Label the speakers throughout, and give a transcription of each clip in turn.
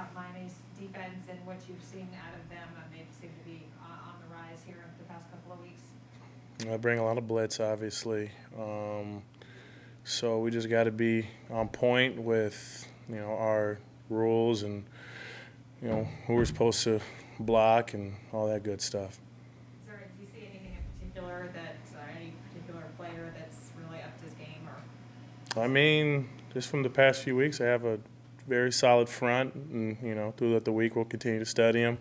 Speaker 1: about Miami's defense and what you've seen out of them? They seem to be on the rise here over the past couple of weeks.
Speaker 2: I bring a lot of blitz, obviously. So we just got to be on point with our rules and who we're supposed to block and all that good stuff.
Speaker 1: Do you see anything in particular any particular player that's really upped his game? Or
Speaker 2: I mean, just from the past few weeks, I have a very solid front, and throughout the week we'll continue to study them.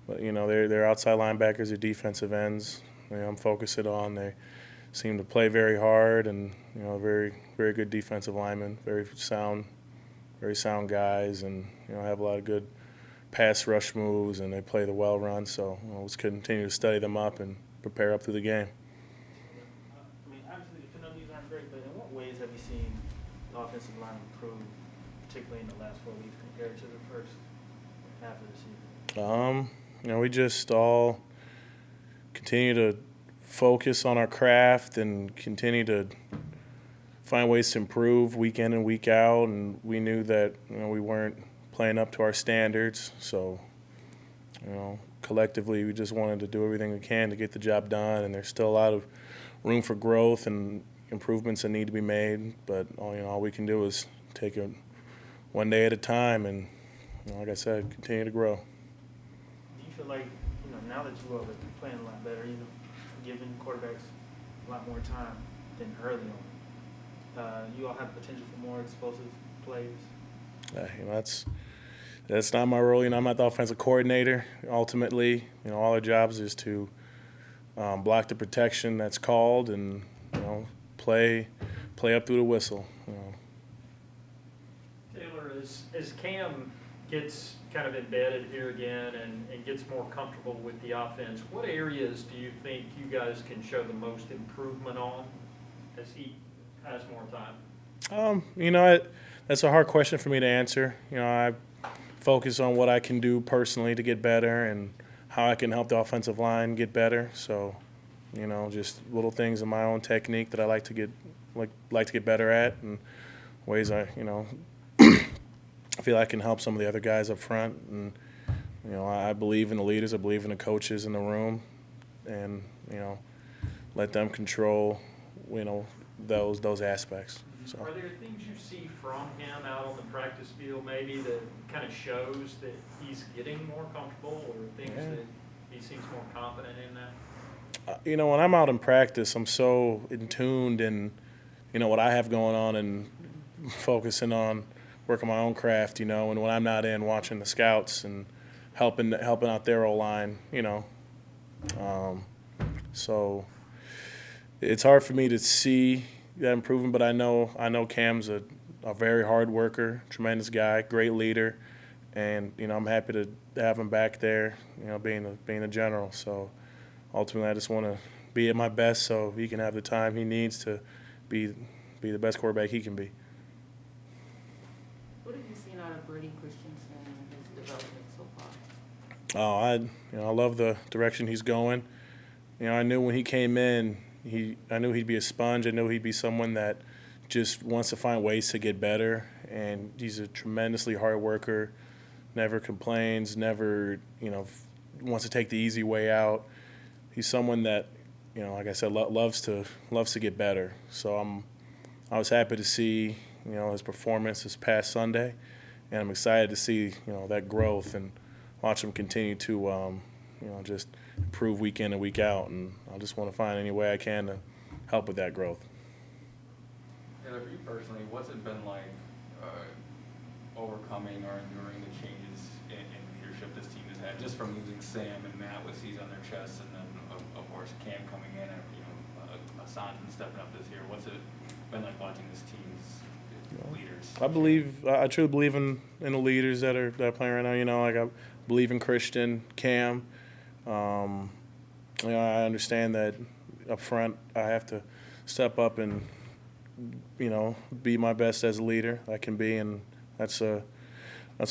Speaker 2: But they're outside linebackers, they're defensive ends. I'm focusing on. They seem to play very hard, and very very good defensive linemen, very sound guys, and have a lot of good pass rush moves, and they play the well run. So let's continue to study them up and prepare up through the game.
Speaker 3: I mean, obviously the penalties aren't great, but in what ways have you seen the offensive line improve, particularly in the last 4 weeks compared to the first half of the season?
Speaker 2: We just all continue to focus on our craft and continue to find ways to improve week in and week out. And we knew that we weren't playing up to our standards, so collectively we just wanted to do everything we can to get the job done. And there's still a lot of room for growth and improvements that need to be made. But all we can do is take it one day at a time, and like I said, continue to grow.
Speaker 3: Do you feel like now that you are playing a lot better, giving quarterbacks a lot more time than early on, you all have potential for more explosive plays?
Speaker 2: That's not my role. I'm not the offensive coordinator. Ultimately, all our jobs is to block the protection that's called and play up through the whistle.
Speaker 4: Taylor, as Cam gets kind of embedded here again and gets more comfortable with the offense, what areas do you think you guys can show the most improvement on as he has more time?
Speaker 2: That's a hard question for me to answer. I focus on what I can do personally to get better and how I can help the offensive line get better. So, just little things in my own technique that I like to get better at, and ways I feel I can help some of the other guys up front. And I believe in the leaders, I believe in the coaches in the room, and let them control those aspects. So.
Speaker 4: Are there things you see from him out on the practice field maybe that kind of shows that he's getting more comfortable, or things that he seems more confident in now?
Speaker 2: When I'm out in practice, I'm so in tuned in what I have going on and focusing on working my own craft, and when I'm not in, watching the scouts and helping out their O-line, so it's hard for me to see that improvement, but I know Cam's a very hard worker, tremendous guy, great leader, and I'm happy to have him back there, being a general. So ultimately, I just want to be at my best so he can have the time he needs to be the best quarterback he can be.
Speaker 5: What have you seen out of Brady Christensen and his development so far?
Speaker 2: I love the direction he's going. I knew when he came in, I knew he'd be a sponge. I knew he'd be someone that just wants to find ways to get better, and he's a tremendously hard worker, never complains, never wants to take the easy way out. He's someone that like I said, loves to get better. So I was happy to see his performance this past Sunday, and I'm excited to see that growth and watch him continue to just improve week in and week out. And I just want to find any way I can to help with that growth.
Speaker 6: Taylor, for you personally, what's it been like overcoming or enduring the changes in leadership this team has had, just from losing Sam and Matt with C's on their chests, and then of course Cam coming in and Asante stepping up this year? What's it been like watching this team's leaders?
Speaker 2: I truly believe in the leaders that are playing right now. I believe in Christian, Cam. I understand that up front I have to step up and be my best as a leader I can be, and that's a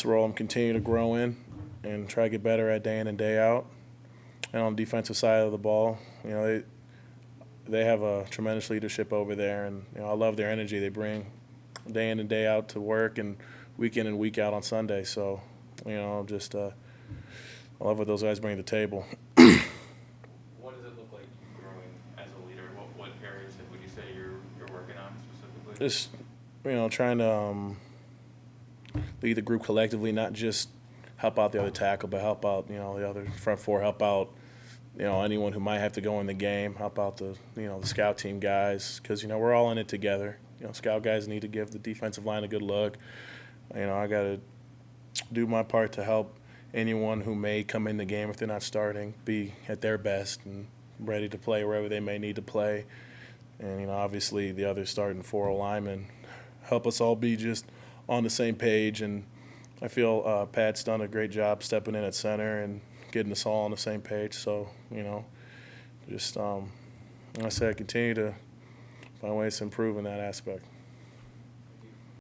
Speaker 2: role I'm continuing to grow in and try to get better at day in and day out. And on the defensive side of the ball, they have a tremendous leadership over there, and I love their energy they bring day in and day out to work and week in and week out on Sunday. So You know, just I love what those guys bring to the table.
Speaker 6: What does it look like growing as a leader? What areas would you say you're working on specifically?
Speaker 2: Just, you know, trying to lead the group collectively, not just help out the other tackle, but help out, you know, the other front four, help out, you know, anyone who might have to go in the game, help out the, you know, the scout team guys, because, you know, we're all in it together. You know, scout guys need to give the defensive line a good look. You know, I got to do my part to help anyone who may come in the game if they're not starting be at their best and ready to play wherever they may need to play. And, you know, obviously the other starting 4 linemen help us all be just on the same page. And I feel Pat's done a great job stepping in at center and getting us all on the same page. So, you know, just like I said, continue to find ways to improve in that aspect.